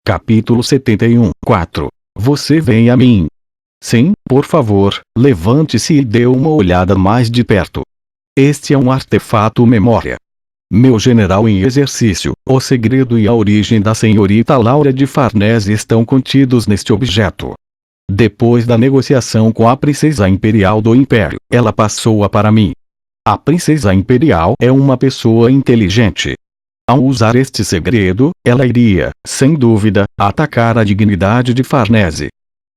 Capítulo 71. 4. Você vem a mim. Sim, por favor, levante-se e dê uma olhada mais de perto. Este é um artefato memória. Meu general em exercício, o segredo e a origem da senhorita Laura de Farnese estão contidos neste objeto. Depois da negociação com a princesa imperial do Império, ela passou-a para mim. A princesa imperial é uma pessoa inteligente. Ao usar este segredo, ela iria, sem dúvida, atacar a dignidade de Farnese.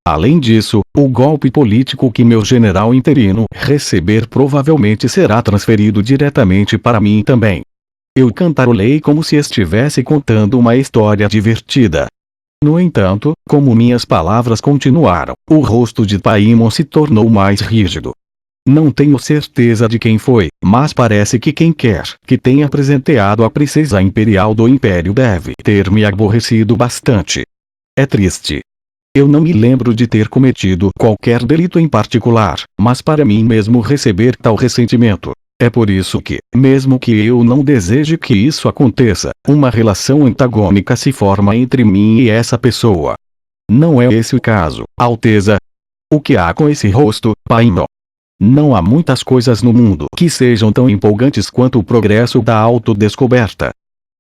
Além disso, o golpe político que meu general interino receber provavelmente será transferido diretamente para mim também. Eu cantarolei como se estivesse contando uma história divertida. No entanto, como minhas palavras continuaram, o rosto de Paimon se tornou mais rígido. Não tenho certeza de quem foi, mas parece que quem quer que tenha presenteado a princesa imperial do Império deve ter me aborrecido bastante. É triste. Eu não me lembro de ter cometido qualquer delito em particular, mas para mim mesmo receber tal ressentimento. É por isso que, mesmo que eu não deseje que isso aconteça, uma relação antagônica se forma entre mim e essa pessoa. Não é esse o caso, Alteza. O que há com esse rosto, Paimon? Não há muitas coisas no mundo que sejam tão empolgantes quanto o progresso da autodescoberta.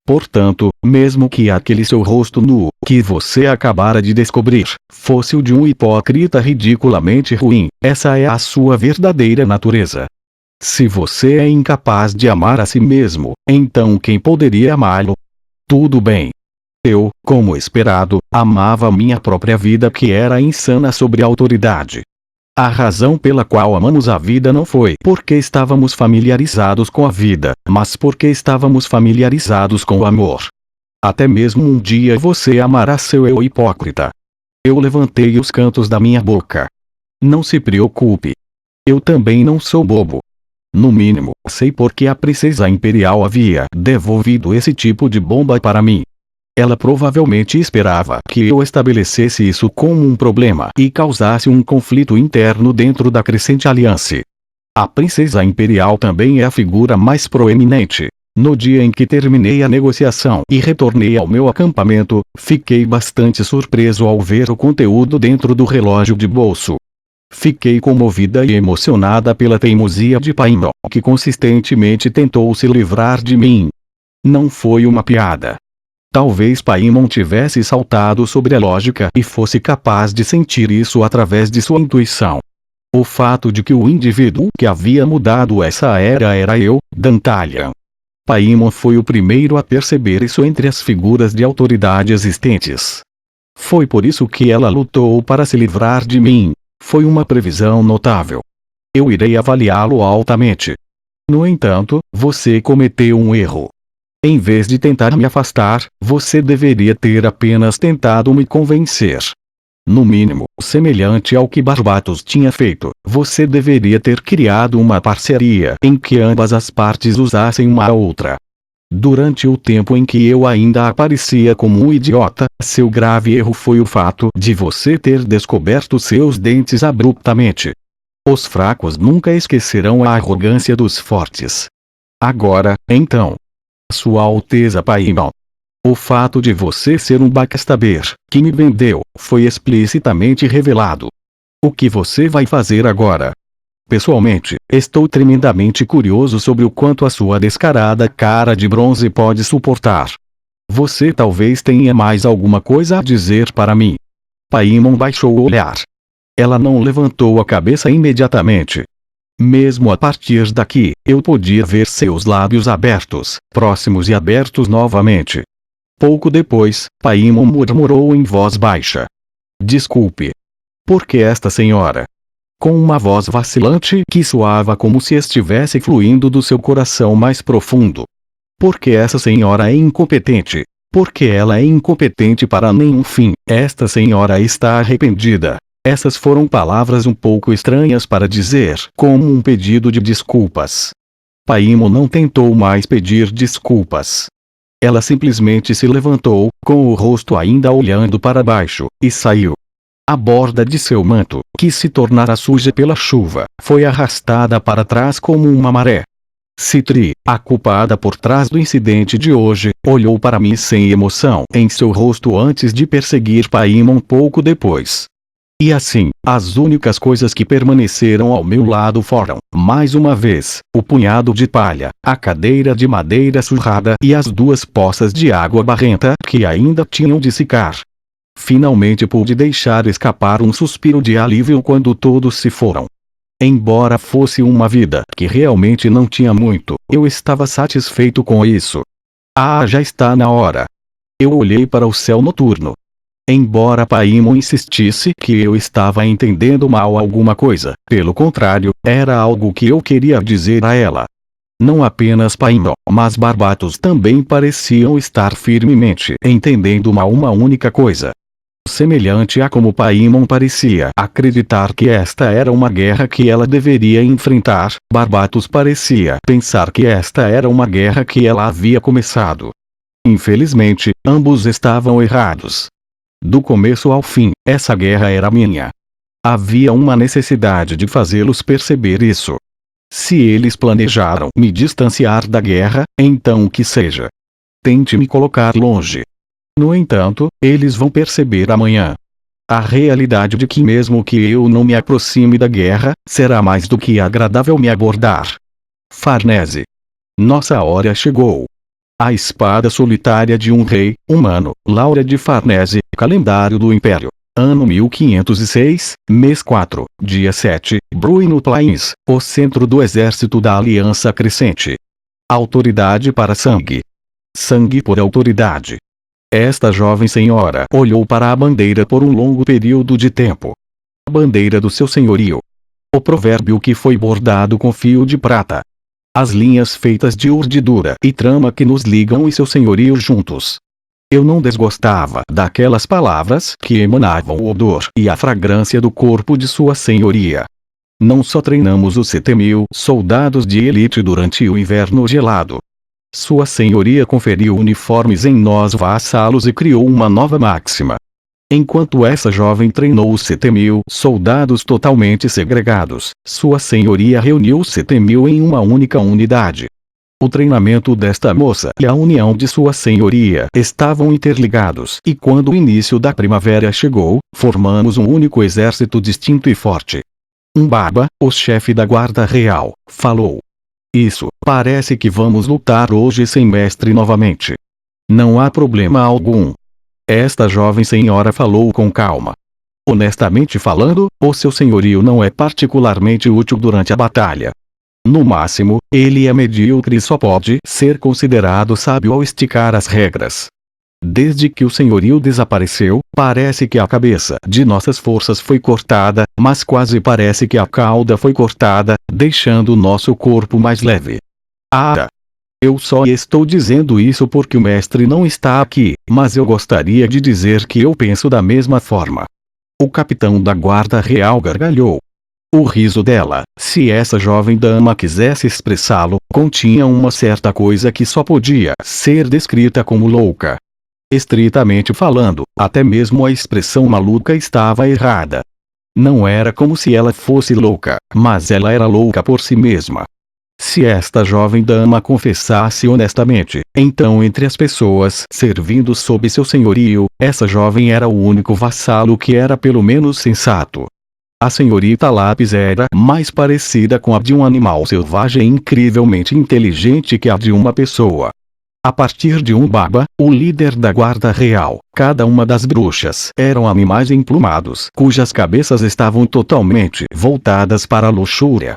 Portanto, mesmo que aquele seu rosto nu, que você acabara de descobrir, fosse o de um hipócrita ridiculamente ruim, essa é a sua verdadeira natureza. Se você é incapaz de amar a si mesmo, então quem poderia amá-lo? Tudo bem. Eu, como esperado, amava minha própria vida que era insana sobre a autoridade. A razão pela qual amamos a vida não foi porque estávamos familiarizados com a vida, mas porque estávamos familiarizados com o amor. Até mesmo um dia você amará seu eu hipócrita. Eu levantei os cantos da minha boca. Não se preocupe. Eu também não sou bobo. No mínimo, sei porque a princesa imperial havia devolvido esse tipo de bomba para mim. Ela provavelmente esperava que eu estabelecesse isso como um problema e causasse um conflito interno dentro da crescente aliança. A princesa imperial também é a figura mais proeminente. No dia em que terminei a negociação e retornei ao meu acampamento, fiquei bastante surpreso ao ver o conteúdo dentro do relógio de bolso. Fiquei comovida e emocionada pela teimosia de Paimon, que consistentemente tentou se livrar de mim. Não foi uma piada. Talvez Paimon tivesse saltado sobre a lógica e fosse capaz de sentir isso através de sua intuição. O fato de que o indivíduo que havia mudado essa era eu, Dantalian. Paimon foi o primeiro a perceber isso entre as figuras de autoridade existentes. Foi por isso que ela lutou para se livrar de mim. Foi uma previsão notável. Eu irei avaliá-lo altamente. No entanto, você cometeu um erro. Em vez de tentar me afastar, você deveria ter apenas tentado me convencer. No mínimo, semelhante ao que Barbatos tinha feito, você deveria ter criado uma parceria em que ambas as partes usassem uma a outra. Durante o tempo em que eu ainda aparecia como um idiota, seu grave erro foi o fato de você ter descoberto seus dentes abruptamente. Os fracos nunca esquecerão a arrogância dos fortes. Agora, então. Sua Alteza Paimon. O fato de você ser um backstaber, que me vendeu, foi explicitamente revelado. O que você vai fazer agora? Pessoalmente, estou tremendamente curioso sobre o quanto a sua descarada cara de bronze pode suportar. Você talvez tenha mais alguma coisa a dizer para mim. Paimon baixou o olhar. Ela não levantou a cabeça imediatamente. Mesmo a partir daqui, eu podia ver seus lábios abertos, próximos e abertos novamente. Pouco depois, Paimon murmurou em voz baixa. Desculpe. Por que esta senhora? Com uma voz vacilante que soava como se estivesse fluindo do seu coração mais profundo. Porque essa senhora é incompetente. Porque ela é incompetente para nenhum fim. Esta senhora está arrependida. Essas foram palavras um pouco estranhas para dizer, como um pedido de desculpas. Paimon não tentou mais pedir desculpas. Ela simplesmente se levantou, com o rosto ainda olhando para baixo, e saiu. A borda de seu manto, que se tornara suja pela chuva, foi arrastada para trás como uma maré. Citri, a culpada por trás do incidente de hoje, olhou para mim sem emoção em seu rosto antes de perseguir Paimon pouco depois. E assim, as únicas coisas que permaneceram ao meu lado foram, mais uma vez, o punhado de palha, a cadeira de madeira surrada e as 2 poças de água barrenta que ainda tinham de secar. Finalmente pude deixar escapar um suspiro de alívio quando todos se foram. Embora fosse uma vida que realmente não tinha muito, eu estava satisfeito com isso. Já está na hora. Eu olhei para o céu noturno. Embora Paimon insistisse que eu estava entendendo mal alguma coisa, pelo contrário, era algo que eu queria dizer a ela. Não apenas Paimon, mas Barbatos também pareciam estar firmemente entendendo mal uma única coisa. Semelhante a como Paimon parecia acreditar que esta era uma guerra que ela deveria enfrentar, Barbatos parecia pensar que esta era uma guerra que ela havia começado. Infelizmente, ambos estavam errados. Do começo ao fim, essa guerra era minha. Havia uma necessidade de fazê-los perceber isso. Se eles planejaram me distanciar da guerra, então que seja. Tente me colocar longe. No entanto, eles vão perceber amanhã a realidade de que mesmo que eu não me aproxime da guerra, será mais do que agradável me abordar. Farnese. Nossa hora chegou. A espada solitária de um rei humano, Laura de Farnese, calendário do Império. Ano 1506, mês 4, dia 7, Bruino Plains, o centro do exército da Aliança Crescente. Autoridade para sangue. Sangue por autoridade. Esta jovem senhora olhou para a bandeira por um longo período de tempo. A bandeira do seu senhorio. O provérbio que foi bordado com fio de prata. As linhas feitas de urdidura e trama que nos ligam e seu senhorio juntos. Eu não desgostava daquelas palavras que emanavam o odor e a fragrância do corpo de sua senhoria. Não só treinamos os 7.000 soldados de elite durante o inverno gelado. Sua senhoria conferiu uniformes em nós vassalos e criou uma nova máxima. Enquanto essa jovem treinou os 7.000 soldados totalmente segregados, sua senhoria reuniu os 7.000 em uma única unidade. O treinamento desta moça e a união de sua senhoria estavam interligados, e quando o início da primavera chegou, formamos um único exército distinto e forte. Um Barba, o chefe da guarda real, falou. Isso, parece que vamos lutar hoje sem mestre novamente. Não há problema algum. Esta jovem senhora falou com calma. Honestamente falando, o seu senhorio não é particularmente útil durante a batalha. No máximo, ele é medíocre e só pode ser considerado sábio ao esticar as regras. Desde que o senhorio desapareceu, parece que a cabeça de nossas forças foi cortada, mas quase parece que a cauda foi cortada, deixando nosso corpo mais leve. Eu só estou dizendo isso porque o mestre não está aqui, mas eu gostaria de dizer que eu penso da mesma forma. O capitão da guarda real gargalhou. O riso dela, se essa jovem dama quisesse expressá-lo, continha uma certa coisa que só podia ser descrita como louca. Estritamente falando, até mesmo a expressão maluca estava errada. Não era como se ela fosse louca, mas ela era louca por si mesma. Se esta jovem dama confessasse honestamente, então entre as pessoas servindo sob seu senhorio, essa jovem era o único vassalo que era pelo menos sensato. A senhorita Lápis era mais parecida com a de um animal selvagem incrivelmente inteligente que a de uma pessoa. A partir de um Barba, o líder da guarda real, cada uma das bruxas eram animais emplumados, cujas cabeças estavam totalmente voltadas para a luxúria.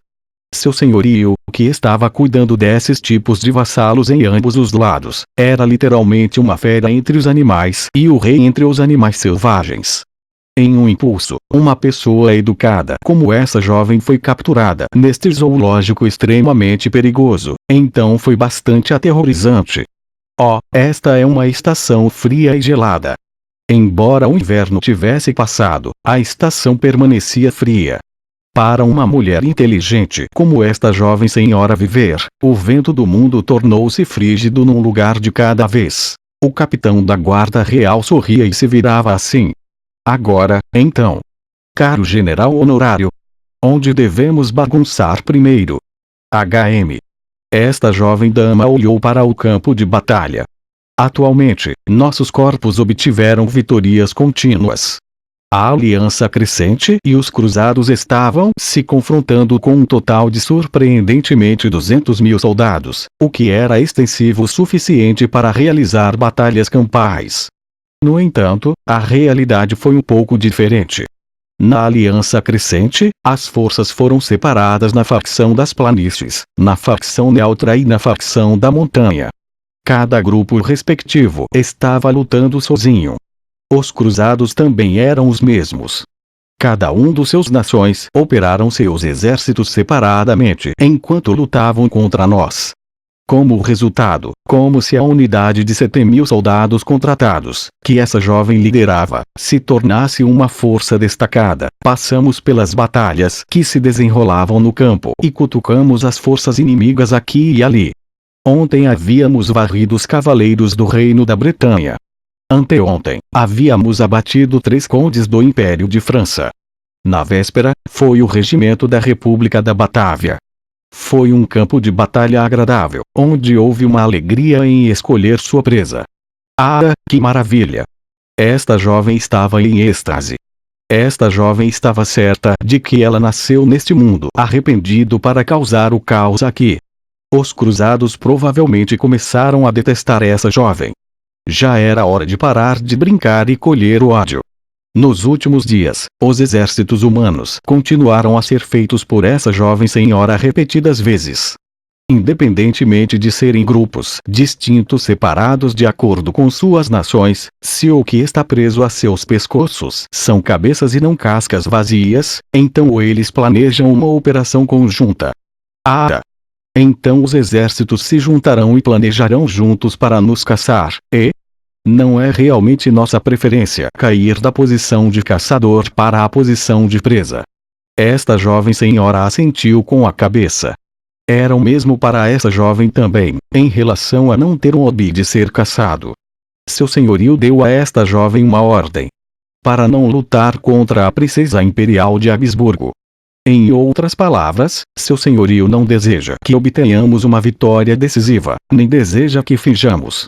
Seu senhorio, que estava cuidando desses tipos de vassalos em ambos os lados, era literalmente uma fera entre os animais e o rei entre os animais selvagens. Em um impulso, uma pessoa educada como essa jovem foi capturada neste zoológico extremamente perigoso, então foi bastante aterrorizante. Esta é uma estação fria e gelada. Embora o inverno tivesse passado, a estação permanecia fria. Para uma mulher inteligente como esta jovem senhora viver, o vento do mundo tornou-se frígido num lugar de cada vez. O capitão da guarda real sorria e se virava assim. Agora, então. Caro general honorário. Onde devemos bagunçar primeiro? HM. Esta jovem dama olhou para o campo de batalha. Atualmente, nossos corpos obtiveram vitorias contínuas. A aliança crescente e os cruzados estavam se confrontando com um total de surpreendentemente 200.000 soldados, o que era extensivo o suficiente para realizar batalhas campais. No entanto, a realidade foi um pouco diferente. Na aliança crescente, as forças foram separadas na facção das planícies, na facção neutra e na facção da montanha. Cada grupo respectivo estava lutando sozinho. Os cruzados também eram os mesmos. Cada um dos seus nações operaram seus exércitos separadamente enquanto lutavam contra nós. Como resultado, como se a unidade de 7.000 soldados contratados, que essa jovem liderava, se tornasse uma força destacada, passamos pelas batalhas que se desenrolavam no campo e cutucamos as forças inimigas aqui e ali. Ontem havíamos varrido os cavaleiros do Reino da Bretanha. Anteontem, havíamos abatido 3 condes do Império de França. Na véspera, foi o regimento da República da Batávia. Foi um campo de batalha agradável, onde houve uma alegria em escolher sua presa. Ah, que maravilha! Esta jovem estava em êxtase. Esta jovem estava certa de que ela nasceu neste mundo arrependido para causar o caos aqui. Os cruzados provavelmente começaram a detestar essa jovem. Já era hora de parar de brincar e colher o ódio. Nos últimos dias, os exércitos humanos continuaram a ser feitos por essa jovem senhora repetidas vezes. Independentemente de serem grupos distintos separados de acordo com suas nações, se o que está preso a seus pescoços são cabeças e não cascas vazias, então eles planejam uma operação conjunta. Ah! Então os exércitos se juntarão e planejarão juntos para nos caçar, e não é realmente nossa preferência cair da posição de caçador para a posição de presa. Esta jovem senhora assentiu com a cabeça. Era o mesmo para essa jovem também, em relação a não ter um hobby de ser caçado. Seu senhorio deu a esta jovem uma ordem. Para não lutar contra a princesa imperial de Habsburgo. Em outras palavras, seu senhorio não deseja que obtenhamos uma vitória decisiva, nem deseja que finjamos.